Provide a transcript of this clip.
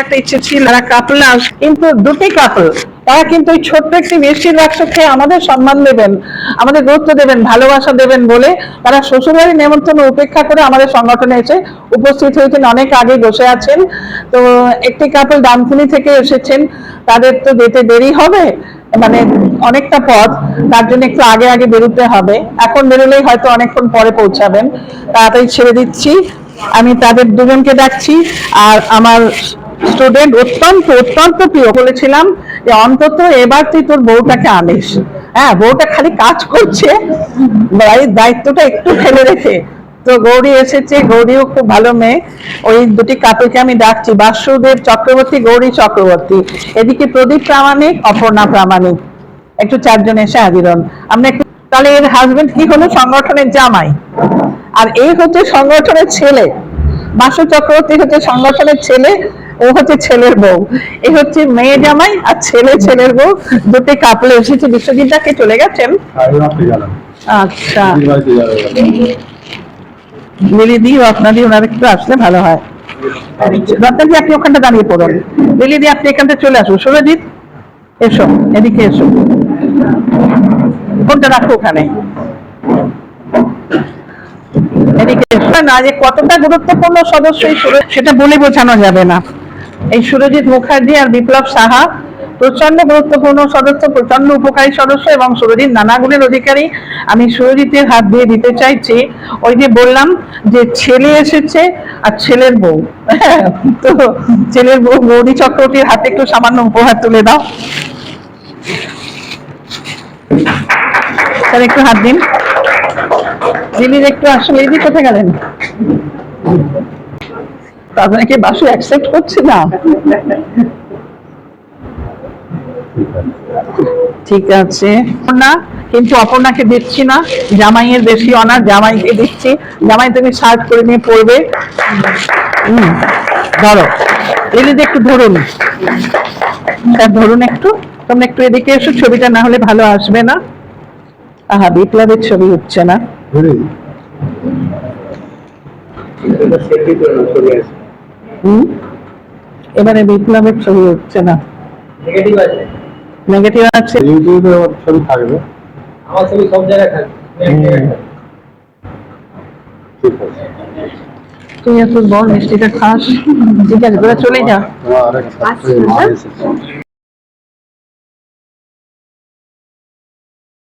একটা ইচ্ছে ছিল তারা কাপল কিন্তু দুটি কাপল তারা কিন্তু ওই ছোট্ট একটি মিষ্টির বাক্স খেয়ে আমাদের সম্মান দেবেন, আমাদের গুরুত্ব দেবেন, ভালোবাসা দেবেন বলে তারা শ্বশুরবাড়ির নেমন্তন্ন উপেক্ষা করে আমাদের সংগঠনে এসে উপস্থিত হয়েছেন, অনেক আগে বসে আছেন। তো একটি কাপল ডানকুনি থেকে এসেছেন, তাদের তো যেতে দেরি হবে, মানে অনেকটা পথ, তার জন্য একটু আগে আগে বেরোতে হবে। এখন বেরোলেই হয়তো অনেকক্ষণ পরে পৌঁছাবেন, তাড়াতাড়ি ছেড়ে দিচ্ছি। আমি তাদের দুজনকে ডাকছি। আর আমার স্টুডেন্ট অত্যন্ত অত্যন্ত প্রিয়, বলেছিলাম যে অন্তত এবার তুই তোর বউটাকে আনিস। হ্যাঁ, বউটা খালি কাজ করছে, বাড়ির দায়িত্বটা একটু ফেলে রেখে। তো গৌরী এসেছে, গৌরীও খুব ভালো মেয়ে। ওই দুটি কাপলকে আমি ডাকছি, বাসুদেব চক্রবর্তী, গৌরী চক্রবর্তী। এদিকে প্রদীপ প্রামাণিক, অপর্ণা প্রামাণিক, একটু চারজন এসে হাজির হন। আমরা একটু, তাহলে এর হাজবেন্ড কি হলো? সংগঠনের জামাই। আর এই হচ্ছে সংগঠনের ছেলে, বাসু চক্রবর্তী হচ্ছে সংগঠনের ছেলে, ও হচ্ছে ছেলের বউ। এই হচ্ছে মেয়ে জামাই আর ছেলের বউ, দুটি কাপলে এসেছে। বিশ্বজিৎটাকে চলে গেছেন। আচ্ছা, লিলিদি আপনাদের ওনার একটু আসলে ভালো হয়। রত্নাদি আপনি ওখানটা দাঁড়িয়ে পড়ুন, লিলিদি আপনি এখানটা চলে আসুন। সুরজিৎ এসো, এদিকে এসো, ফোনটা রাখো ওখানে। এদিকে না, যে কতটা গুরুত্বপূর্ণ সদস্য সেটা বলে বোঝানো যাবে না। এই সুরজিৎ মুখার্জি আর বিপ্লব সাহা প্রচন্ড গুরুত্বপূর্ণ সদস্য, প্রচন্ড উপকারী সদস্য, এবং সুরজিৎ নানা গুণের অধিকারী। আমি সুরজিতের হাত দিয়ে দিতে চাইছি, ওই যে বললাম যে ছেলে এসেছে আর ছেলের বউ, তো ছেলের বউ গৌরী চক্রবর্তীর হাতে একটু সামান্য উপহার তুলে দাও, তার একটু হাত দিন। দিদির একটু আসলে দিদি কোথায় গেলেন? আপনাকে বাসু অ্যাকসেপ্ট করছে না। ঠিক আছে না, কিন্তু অপর্ণাকে দিচ্ছি না, জামাইয়ের বেশি অনার, জামাইকে দিচ্ছি। জামাই তুমি সার্চ করে নিয়ে পড়বে। ধরো দিদি, একটু ধরুন, ধরুন একটু। তোমরা একটু এদিকে এসো, ছবিটা না হলে ভালো আসবে না। আহা, বিপ্লবের ছবি হচ্ছে না। এবারে বিপ্লবের ছবি হচ্ছে না, নেগেটিভ আছে। ইউটিউবে ছবি থাকবে, আমার ছবি সব জায়গায় থাকবে। ঠিক আছে, তুই এত বল, মিষ্টিটা খাস। ঠিক আছে, তোরা চলে যা।